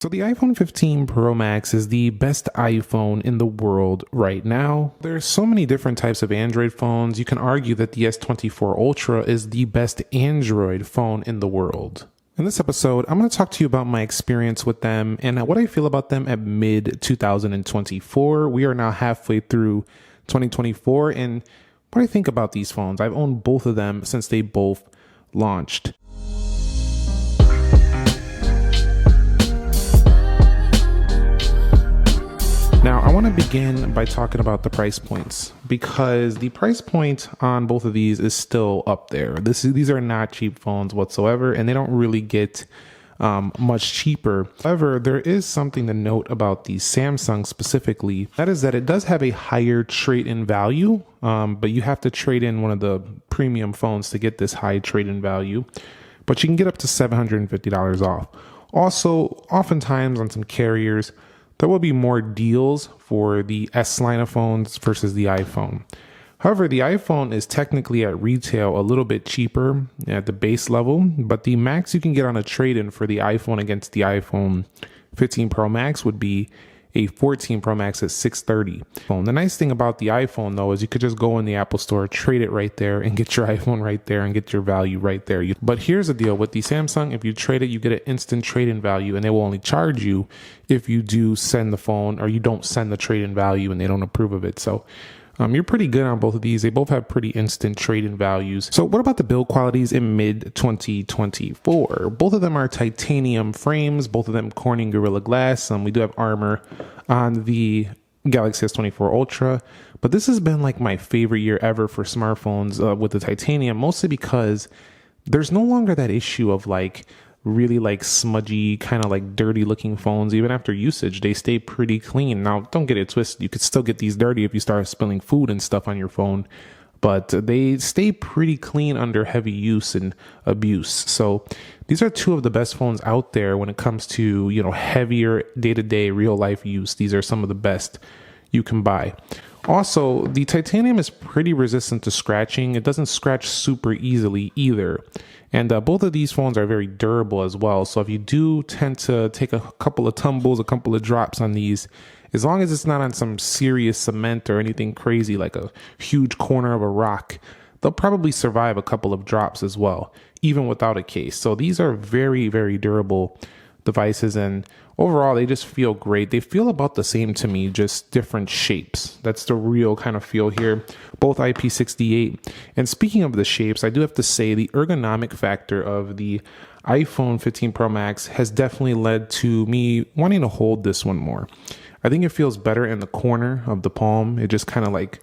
So the iPhone 15 Pro Max is the best iPhone in the world right now. There's so many different types of Android phones. You can argue that the S24 Ultra is the best Android phone in the world. In this episode, I'm going to talk to you about my experience with them and what I feel about them at mid 2024. We are now halfway through 2024 and what I think about these phones. I've owned both of them since they both launched. Now, I want to begin by talking about the price points because the price point on both of these is still up there. These are not cheap phones whatsoever, and they don't really get much cheaper. However, there is something to note about the Samsung specifically. That is that it does have a higher trade-in value, but you have to trade in one of the premium phones to get this high trade-in value. But you can get up to $750 off. Also, oftentimes on some carriers, there will be more deals for the S line of phones versus the iPhone. However, the iPhone is technically at retail a little bit cheaper at the base level, but the max you can get on a trade-in for the iPhone against the iPhone 15 Pro Max would be a 14 Pro Max at $630. The nice thing about the iPhone though is you could just go in the Apple Store, trade it right there and get your iPhone right there and get your value right there. But here's the deal with the Samsung, if you trade it, you get an instant trade-in value and they will only charge you if you do send the phone or you don't send the trade-in value and they don't approve of it. So you're pretty good on both of these. They both have pretty instant trade-in values. So what about the build qualities in mid 2024? Both of them are titanium frames, both of them Corning Gorilla Glass. We do have armor on the Galaxy S24 Ultra, but this has been like my favorite year ever for smartphones with the titanium, mostly because there's no longer that issue of like really like smudgy, kind of like dirty looking phones. Even after usage, they stay pretty clean. Now, don't get it twisted. You could still get these dirty if you start spilling food and stuff on your phone, but they stay pretty clean under heavy use and abuse. So these are two of the best phones out there when it comes to, heavier day-to-day real life use. These are some of the best you can buy. Also, the titanium is pretty resistant to scratching. It doesn't scratch super easily either. And both of these phones are very durable as well. So if you do tend to take a couple of tumbles, a couple of drops on these, as long as it's not on some serious cement or anything crazy like a huge corner of a rock, they'll probably survive a couple of drops as well, even without a case. So these are very, very durable devices, and overall they just feel great. They feel about the same to me, just different shapes. That's the real kind of feel here. Both IP68. And speaking of the shapes, I do have to say the ergonomic factor of the iPhone 15 Pro Max has definitely led to me wanting to hold this one more. I think it feels better in the corner of the palm. It just kind of like,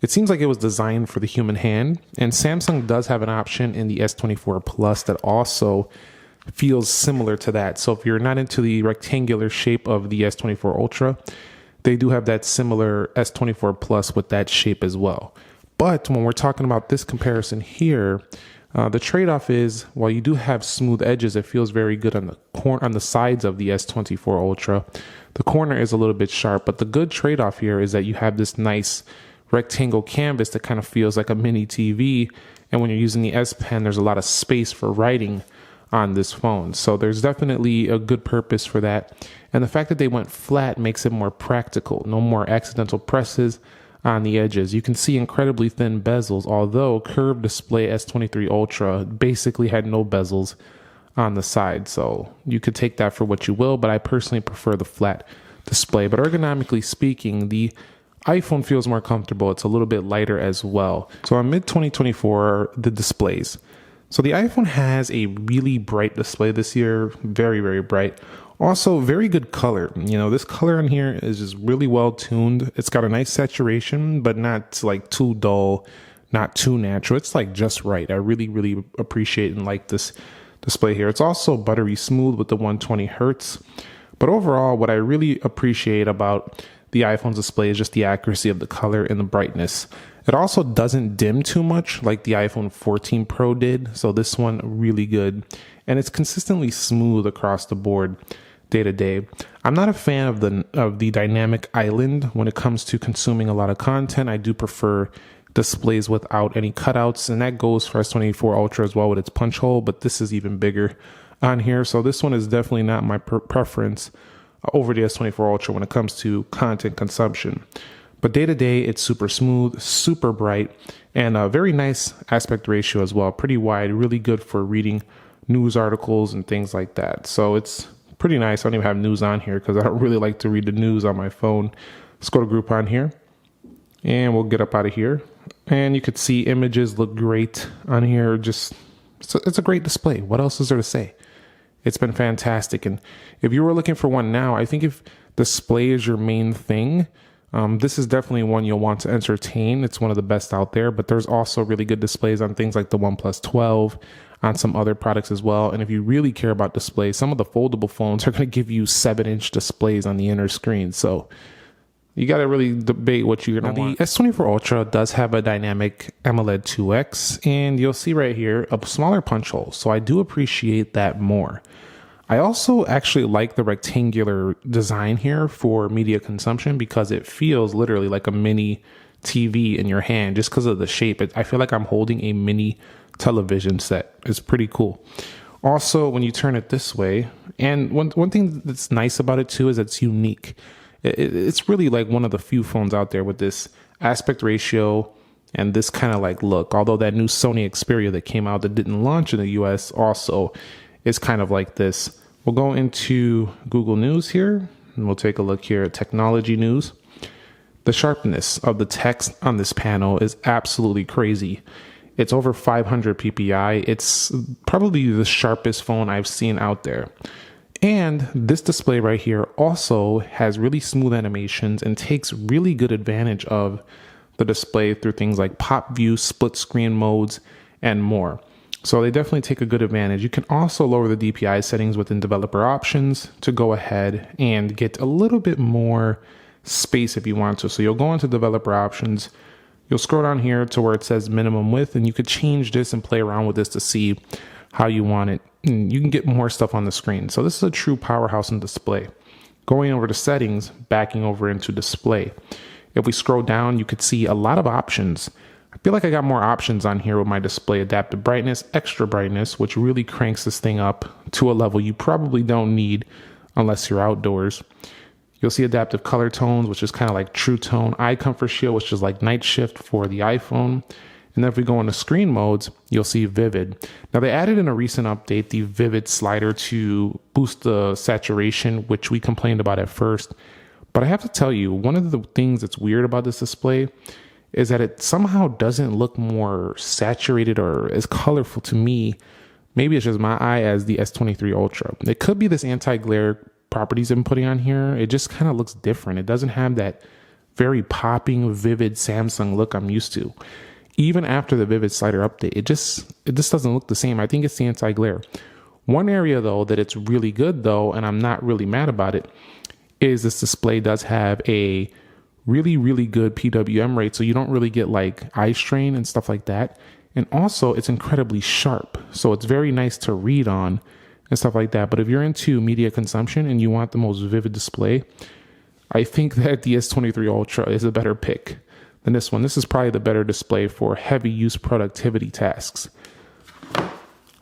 it seems like it was designed for the human hand. And Samsung does have an option in the S24 Plus that also feels similar to that. So if you're not into the rectangular shape of the S24 Ultra, they do have that similar S24 Plus with that shape as well. But when we're talking about this comparison here, the trade-off is while you do have smooth edges, it feels very good on the sides of the S24 Ultra. The corner is a little bit sharp, but the good trade-off here is that you have this nice rectangle canvas that kind of feels like a mini TV. And when you're using the S Pen, there's a lot of space for writing on this phone. So there's definitely a good purpose for that. And the fact that they went flat makes it more practical. No more accidental presses on the edges. You can see incredibly thin bezels, although curved display S23 Ultra basically had no bezels on the side. So you could take that for what you will, but I personally prefer the flat display. But ergonomically speaking, the iPhone feels more comfortable. It's a little bit lighter as well. So on mid 2024, the displays. So the iPhone has a really bright display this year, very, very bright. Also, very good color. This color in here is just really well tuned. It's got a nice saturation, but not like too dull, not too natural. It's like just right. I really, really appreciate and like this display here. It's also buttery smooth with the 120 hertz. But overall, what I really appreciate about the iPhone's display is just the accuracy of the color and the brightness. It also doesn't dim too much like the iPhone 14 Pro did. So this one really good. And it's consistently smooth across the board day to day. I'm not a fan of the dynamic island when it comes to consuming a lot of content. I do prefer displays without any cutouts, and that goes for S24 Ultra as well with its punch hole, but this is even bigger on here. So this one is definitely not my preference over the S24 Ultra when it comes to content consumption. But day to day, it's super smooth, super bright, and a very nice aspect ratio as well. Pretty wide, really good for reading news articles and things like that. So it's pretty nice. I don't even have news on here because I don't really like to read the news on my phone. Let's go to group on here and we'll get up out of here. And you could see images look great on here. Just it's a great display. What else is there to say? It's been fantastic. And if you were looking for one now, I think if display is your main thing, this is definitely one you'll want to entertain. It's one of the best out there, but there's also really good displays on things like the OnePlus 12, on some other products as well. And if you really care about display, some of the foldable phones are going to give you 7-inch displays on the inner screen. So you got to really debate what you're going to want. The S24 Ultra does have a dynamic AMOLED 2X, and you'll see right here a smaller punch hole. So I do appreciate that more. I also actually like the rectangular design here for media consumption because it feels literally like a mini TV in your hand just because of the shape. I feel like I'm holding a mini television set. It's pretty cool. Also, when you turn it this way, and one thing that's nice about it too is it's unique. It's really like one of the few phones out there with this aspect ratio and this kind of like look. Although that new Sony Xperia that came out that didn't launch in the US also is kind of like this. We'll go into Google News here and we'll take a look here at technology news. The sharpness of the text on this panel is absolutely crazy. It's over 500 ppi. It's probably the sharpest phone I've seen out there. And this display right here also has really smooth animations and takes really good advantage of the display through things like pop view, split screen modes, and more. So they definitely take a good advantage. You can also lower the DPI settings within developer options to go ahead and get a little bit more space if you want to. So you'll go into developer options, you'll scroll down here to where it says minimum width, and you could change this and play around with this to see how you want it. And you can get more stuff on the screen. So this is a true powerhouse in display. Going over to settings, backing over into display. If we scroll down, you could see a lot of options. I feel like I got more options on here with my display. Adaptive brightness, extra brightness, which really cranks this thing up to a level you probably don't need unless you're outdoors. You'll see adaptive color tones, which is kind of like True Tone, eye comfort shield, which is like night shift for the iPhone. And then if we go into screen modes, you'll see vivid. Now they added in a recent update the vivid slider to boost the saturation, which we complained about at first. But I have to tell you, one of the things that's weird about this display is that it somehow doesn't look more saturated or as colorful to me. Maybe it's just my eye as the S23 Ultra. It could be this anti-glare properties I'm putting on here. It just kind of looks different. It doesn't have that very popping, vivid Samsung look I'm used to. Even after the vivid slider update, it just doesn't look the same. I think it's the anti-glare. One area though that it's really good though, and I'm not really mad about it, is this display does have a really, really good PWM rate. So you don't really get like eye strain and stuff like that. And also it's incredibly sharp. So it's very nice to read on and stuff like that. But if you're into media consumption and you want the most vivid display, I think that the S23 Ultra is a better pick than this one. This is probably the better display for heavy use productivity tasks.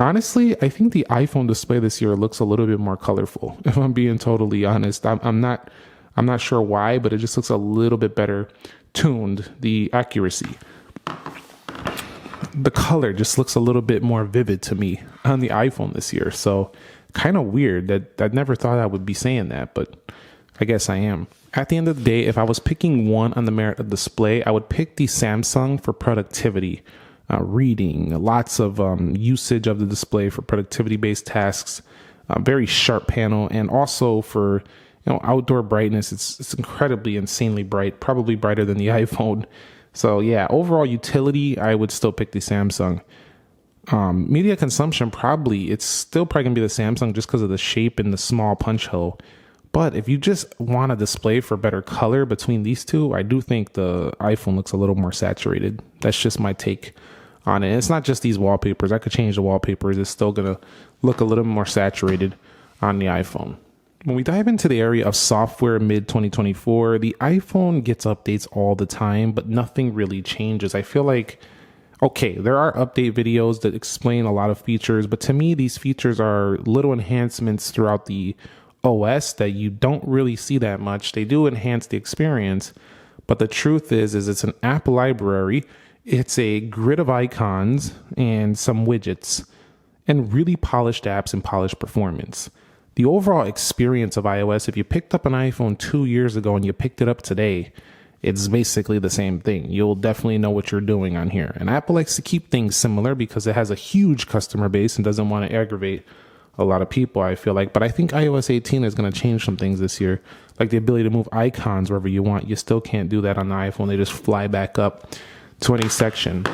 Honestly, I think the iPhone display this year looks a little bit more colorful. If I'm being totally honest, I'm not sure why, but it just looks a little bit better tuned, the accuracy. The color just looks a little bit more vivid to me on the iPhone this year. So kind of weird that I never thought I would be saying that, but I guess I am. At the end of the day, if I was picking one on the merit of display, I would pick the Samsung for productivity, reading, lots of usage of the display for productivity-based tasks, very sharp panel, and also for outdoor brightness. It's incredibly, insanely bright, probably brighter than the iPhone. So yeah, overall utility, I would still pick the Samsung. Media consumption, it's still probably gonna be the Samsung just because of the shape and the small punch hole. But if you just want a display for better color between these two, I do think the iPhone looks a little more saturated. That's just my take on it. And it's not just these wallpapers. I could change the wallpapers. It's still going to look a little more saturated on the iPhone. When we dive into the area of software mid 2024, the iPhone gets updates all the time, but nothing really changes. I feel like Okay, there are update videos that explain a lot of features, but to me, these features are little enhancements throughout the OS that you don't really see that much. They do enhance the experience, but the truth is it's an app library. It's a grid of icons and some widgets and really polished apps and polished performance. The overall experience of iOS, if you picked up an iPhone 2 years ago and you picked it up today, it's basically the same thing. You'll definitely know what you're doing on here. And Apple likes to keep things similar because it has a huge customer base and doesn't want to aggravate a lot of people, I feel like. But I think iOS 18 is going to change some things this year, like the ability to move icons wherever you want. You still can't do that on the iPhone. They just fly back up to any section.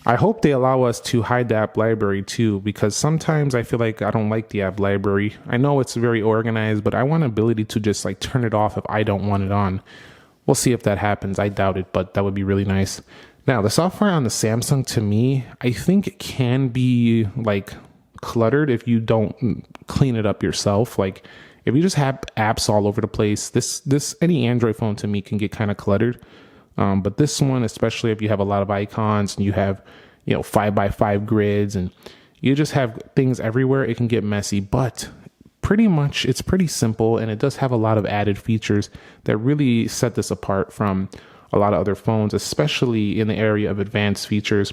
I hope they allow us to hide the app library too, because sometimes I feel like I don't like the app library. I know it's very organized, but I want an ability to just like turn it off if I don't want it on. We'll see if that happens. I doubt it, but that would be really nice. Now, the software on the Samsung, to me, I think it can be like cluttered if you don't clean it up yourself. Like if you just have apps all over the place, this any Android phone to me can get kind of cluttered. But this one, especially if you have a lot of icons and you have, 5x5 grids and you just have things everywhere, it can get messy. But pretty much it's pretty simple, and it does have a lot of added features that really set this apart from a lot of other phones, especially in the area of advanced features.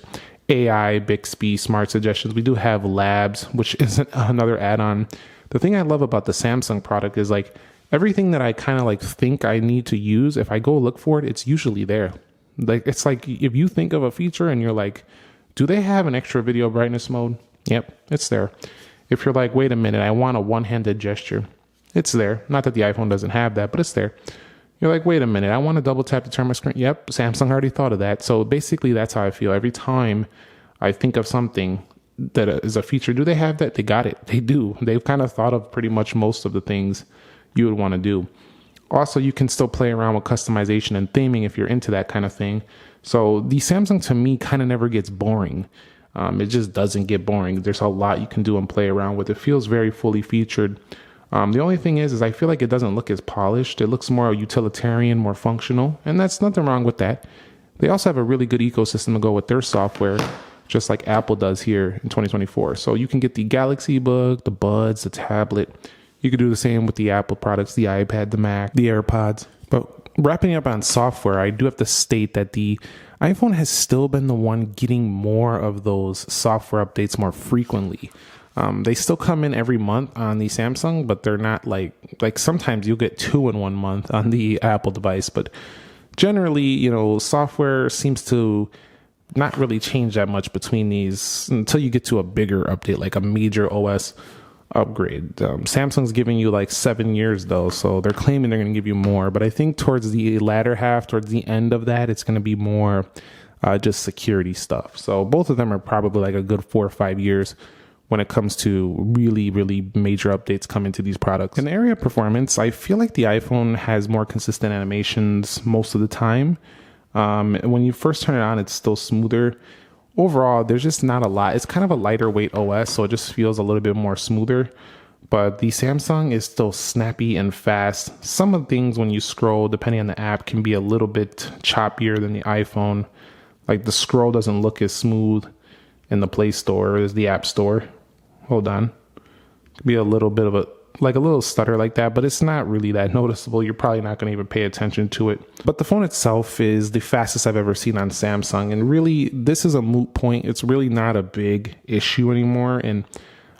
AI, Bixby, smart suggestions. We do have labs, which is another add-on. The thing I love about the Samsung product is like everything that I kind of like think I need to use, if I go look for it, it's usually there. Like it's like if you think of a feature and you're like, do they have an extra video brightness mode? Yep, it's there. If you're like, wait a minute, I want a one-handed gesture, it's there. Not that the iPhone doesn't have that, but it's there. You're like, wait a minute, I want to double tap to turn my screen. Yep, Samsung already thought of that. So basically that's how I feel. Every time I think of something that is a feature, do they have that? They got it. They do. They've kind of thought of pretty much most of the things you would want to do. Also, you can still play around with customization and theming if you're into that kind of thing. So the Samsung to me kind of never gets boring. It just doesn't get boring. There's a lot you can do and play around with. It feels very fully featured. The only thing is I feel like it doesn't look as polished. It looks more utilitarian, more functional, and that's nothing wrong with that. They also have a really good ecosystem to go with their software, just like Apple does here in 2024. So you can get the Galaxy Book, the Buds, the tablet. You could do the same with the Apple products, the iPad, the Mac, the AirPods. But wrapping up on software, I do have to state that the iPhone has still been the one getting more of those software updates more frequently. They still come in every month on the Samsung, but they're not like sometimes you'll get 2 in 1 month on the Apple device. But generally, software seems to not really change that much between these until you get to a bigger update, like a major OS upgrade. Samsung's giving you like 7 years though, so they're claiming they're going to give you more. But I think towards the latter half, towards the end of that, it's going to be more just security stuff. So both of them are probably like a good 4 or 5 years when it comes to really, really major updates coming to these products. In the area of performance, I feel like the iPhone has more consistent animations most of the time. When you first turn it on, it's still smoother. Overall, there's just not a lot. It's kind of a lighter weight OS, so it just feels a little bit more smoother. But the Samsung is still snappy and fast. Some of the things when you scroll, depending on the app, can be a little bit choppier than the iPhone. Like the scroll doesn't look as smooth in the Play Store as the App Store. Hold on. Could be a little bit of a little stutter like that, but it's not really that noticeable. You're probably not going to even pay attention to it. But the phone itself is the fastest I've ever seen on Samsung. And really, this is a moot point. It's really not a big issue anymore. And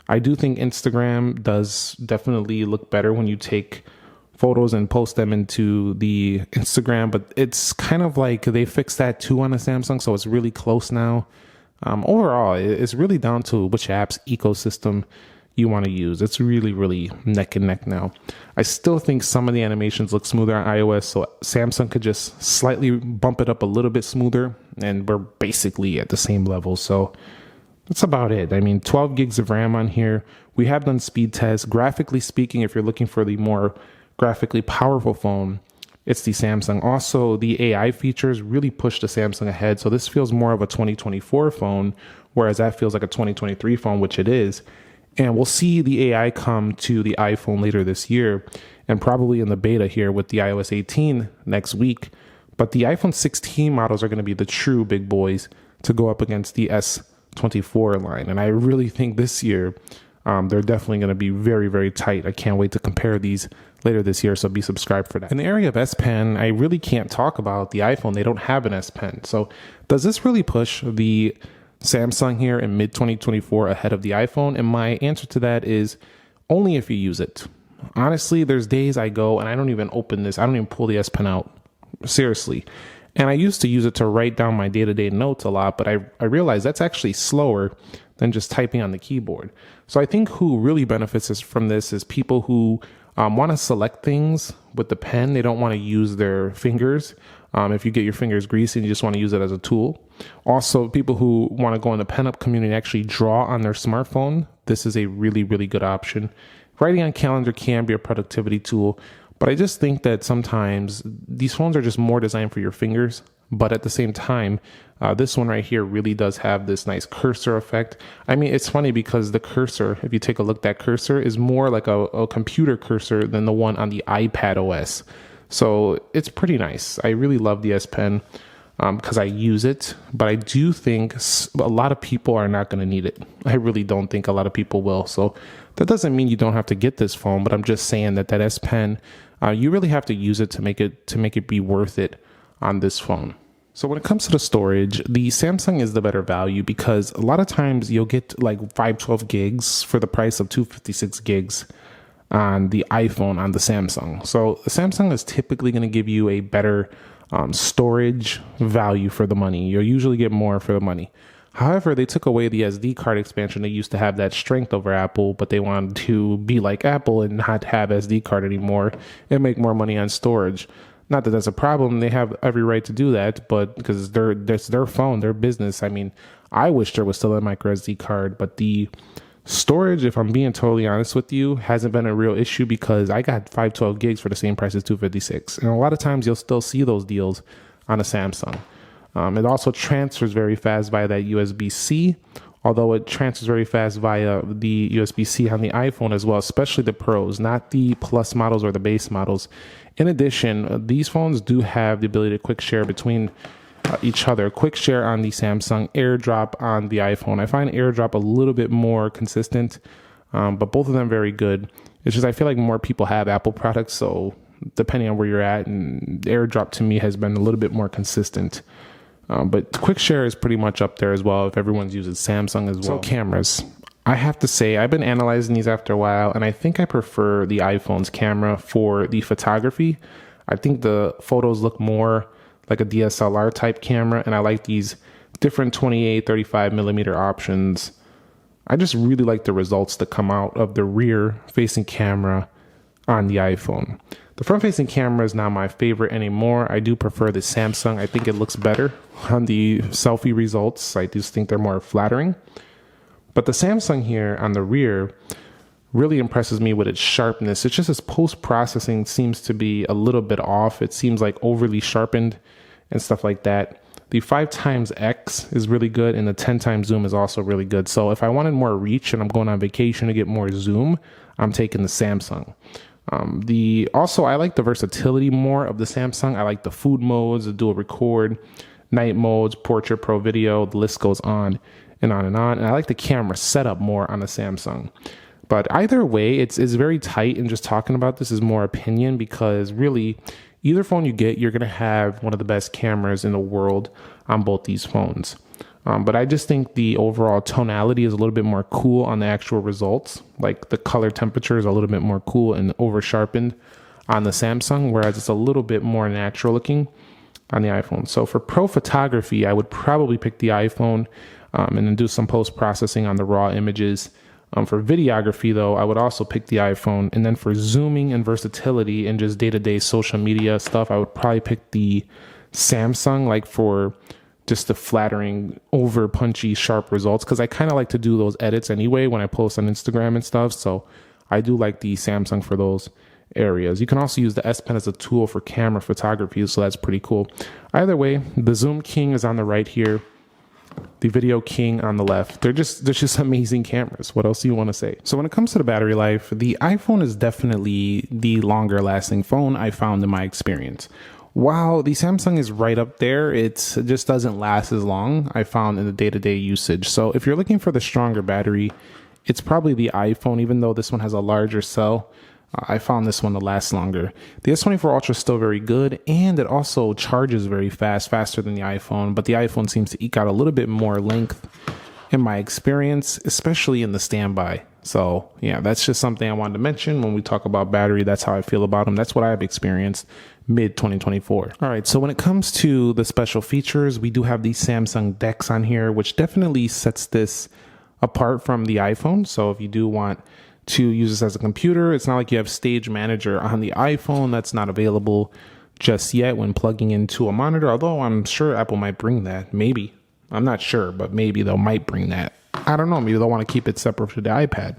I do think Instagram does definitely look better when you take photos and post them into the Instagram. But it's kind of like they fixed that too on the Samsung. So it's really close now. Overall, it's really down to which app's ecosystem you want to use. It's really, really neck and neck now. I still think some of the animations look smoother on iOS, so Samsung could just slightly bump it up a little bit smoother, and we're basically at the same level. So that's about it. I mean, 12 gigs of RAM on here. We have done speed tests. Graphically speaking, if you're looking for the more graphically powerful phone, it's the Samsung. Also, the AI features really push the Samsung ahead. So this feels more of a 2024 phone, whereas that feels like a 2023 phone, which it is. And we'll see the AI come to the iPhone later this year and probably in the beta here with the iOS 18 next week. But the iPhone 16 models are going to be the true big boys to go up against the S24 line. And I really think this year, they're definitely going to be very, very tight. I can't wait to compare these later this year, so be subscribed for that. In the area of S Pen, I really can't talk about the iPhone. They don't have an S Pen. So does this really push the Samsung here in mid 2024 ahead of the iPhone? And my answer to that is only if you use it. Honestly, there's days I go and I don't even open this. I don't even pull the S Pen out. Seriously. And I used to use it to write down my day-to-day notes a lot, but I realized that's actually slower than just typing on the keyboard. So I think who really benefits from this is people who want to select things with the pen. They don't want to use their fingers. If you get your fingers greasy and you just want to use it as a tool. Also, people who want to go in the pen up community and actually draw on their smartphone. This is a really, really good option. Writing on calendar can be a productivity tool, but I just think that sometimes these phones are just more designed for your fingers. But at the same time, this one right here really does have this nice cursor effect. I mean, it's funny because the cursor, if you take a look, that cursor is more like a computer cursor than the one on the iPad OS. So it's pretty nice. I really love the S Pen because I use it, but I do think a lot of people are not going to need it. I really don't think a lot of people will. So that doesn't mean you don't have to get this phone, but I'm just saying that S Pen, you really have to use it to make it be worth it on this phone. So when it comes to the storage, the Samsung is the better value because a lot of times you'll get like 512 gigs for the price of 256 gigs on the iPhone on the Samsung. So the Samsung is typically going to give you a better storage value for the money. You'll usually get more for the money. However, they took away the SD card expansion. They used to have that strength over Apple, but they wanted to be like Apple and not have SD card anymore and make more money on storage. Not that that's a problem. They have every right to do that, but because that's their phone, their business. I mean, I wish there was still a micro SD card, but the storage, if I'm being totally honest with you, hasn't been a real issue because I got 512 gigs for the same price as 256. And a lot of times you'll still see those deals on a Samsung. It also transfers very fast via that USB-C, although it transfers very fast via the USB-C on the iPhone as well, especially the Pros, not the Plus models or the base models. In addition, these phones do have the ability to quick share between each other. Quick share on the Samsung, AirDrop on the iPhone. I find AirDrop a little bit more consistent, but both of them very good. It's just I feel like more people have Apple products, so depending on where you're at, and AirDrop to me has been a little bit more consistent. But quick share is pretty much up there as well if everyone's using Samsung as well. So cameras. I have to say, I've been analyzing these after a while, and I think I prefer the iPhone's camera for the photography. I think the photos look more like a DSLR type camera, and I like these different 28, 35 millimeter options. I just really like the results that come out of the rear facing camera on the iPhone. The front facing camera is not my favorite anymore. I do prefer the Samsung. I think it looks better on the selfie results. I just think they're more flattering. But the Samsung here on the rear really impresses me with its sharpness. It's just its post-processing seems to be a little bit off. It seems like overly sharpened and stuff like that. The 5x is really good, and the 10x zoom is also really good. So if I wanted more reach and I'm going on vacation to get more zoom, I'm taking the Samsung. I like the versatility more of the Samsung. I like the food modes, the dual record, night modes, portrait, pro video, the list goes on and on and on. And I like the camera setup more on the Samsung. But either way, it's very tight, and just talking about this is more opinion because really, either phone you get, you're going to have one of the best cameras in the world on both these phones. But I just think the overall tonality is a little bit more cool on the actual results. Like the color temperature is a little bit more cool and over sharpened on the Samsung, whereas it's a little bit more natural looking on the iPhone. So for pro photography, I would probably pick the iPhone and then do some post-processing on the raw images. For videography, though, I would also pick the iPhone. And then for zooming and versatility and just day-to-day social media stuff, I would probably pick the Samsung, like for just the flattering, over punchy, sharp results. Because I kind of like to do those edits anyway when I post on Instagram and stuff. So I do like the Samsung for those areas. You can also use the S Pen as a tool for camera photography, so that's pretty cool. Either way, the Zoom King is on the right here. The Video King on the left. They're just amazing cameras. What else do you want to say? So when it comes to the battery life, the iPhone is definitely the longer lasting phone I found in my experience. While the Samsung is right up there, it just doesn't last as long, I found, in the day-to-day usage. So if you're looking for the stronger battery, it's probably the iPhone, even though this one has a larger cell. I found this one to last longer. The S24 Ultra is still very good, and it also charges very fast, faster than the iPhone, but the iPhone seems to eke out a little bit more length in my experience, especially in the standby. So yeah, that's just something I wanted to mention when we talk about battery. That's how I feel about them. That's what I've experienced mid 2024. All right, so when it comes to the special features, we do have the Samsung DeX on here, which definitely sets this apart from the iPhone. So if you do want to use this as a computer, it's not like you have Stage Manager on the iPhone. That's not available just yet when plugging into a monitor, although I'm sure Apple might bring that. Maybe. I'm not sure, but maybe they might bring that. I don't know. Maybe they'll want to keep it separate to the iPad.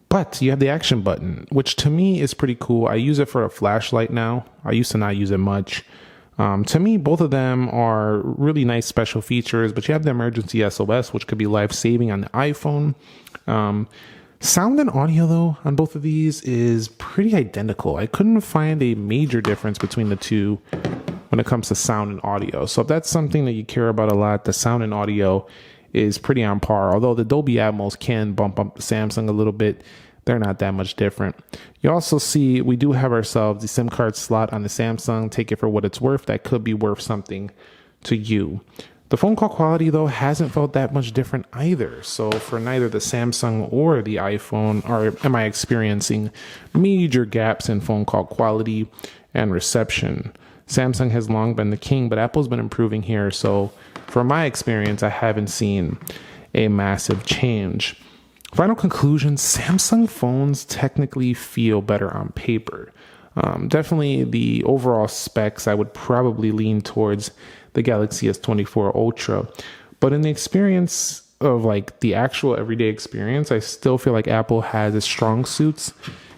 But you have the action button, which to me is pretty cool. I use it for a flashlight now. I used to not use it much. To me, both of them are really nice special features, but you have the emergency SOS, which could be life-saving on the iPhone. Sound and audio, though, on both of these is pretty identical. I couldn't find a major difference between the two when it comes to sound and audio. So if that's something that you care about a lot, the sound and audio is pretty on par. Although the Dolby Atmos can bump up the Samsung a little bit, they're not that much different. You also see we do have ourselves the SIM card slot on the Samsung. Take it for what it's worth. That could be worth something to you. The phone call quality, though, hasn't felt that much different either. So for neither the Samsung or the iPhone am I experiencing major gaps in phone call quality and reception. Samsung has long been the king, but Apple's been improving here. So from my experience, I haven't seen a massive change. Final conclusion, Samsung phones technically feel better on paper. Definitely the overall specs, I would probably lean towards the Galaxy S24 Ultra. But in the experience of like the actual everyday experience, I still feel like Apple has its strong suits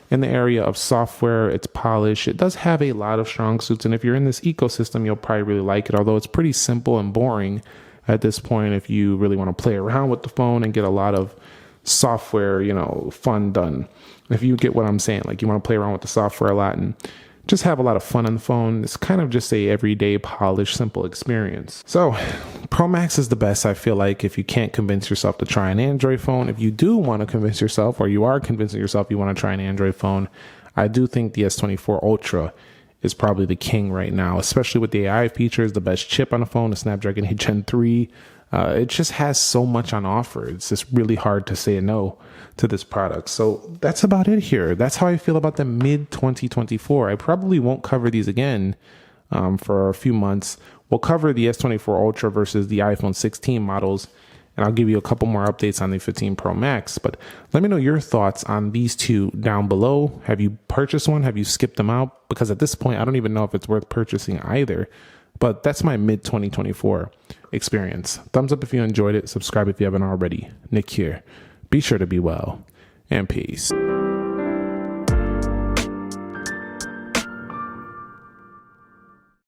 in the area of software, its polish. It does have a lot of strong suits, and if you're in this ecosystem, you'll probably really like it, although it's pretty simple and boring at this point if you really want to play around with the phone and get a lot of software, fun done. If you get what I'm saying, like you want to play around with the software a lot and just have a lot of fun on the phone, it's kind of just a everyday polished, simple experience. So Pro Max is the best, I feel like, if you can't convince yourself to try an Android phone. If you do want to convince yourself, or you are convincing yourself you want to try an Android phone, I do think the S24 Ultra is probably the king right now, especially with the AI features, the best chip on the phone, the Snapdragon 8 Gen 3. It just has so much on offer. It's just really hard to say no to this product. So that's about it here. That's how I feel about the mid 2024. I probably won't cover these again for a few months. We'll cover the S24 Ultra versus the iPhone 16 models, and I'll give you a couple more updates on the 15 Pro Max. But let me know your thoughts on these two down below. Have you purchased one? Have you skipped them out? Because at this point, I don't even know if it's worth purchasing either. But that's my mid 2024 experience. Thumbs up if you enjoyed it. Subscribe if you haven't already. Nick here. Be sure to be well, and peace.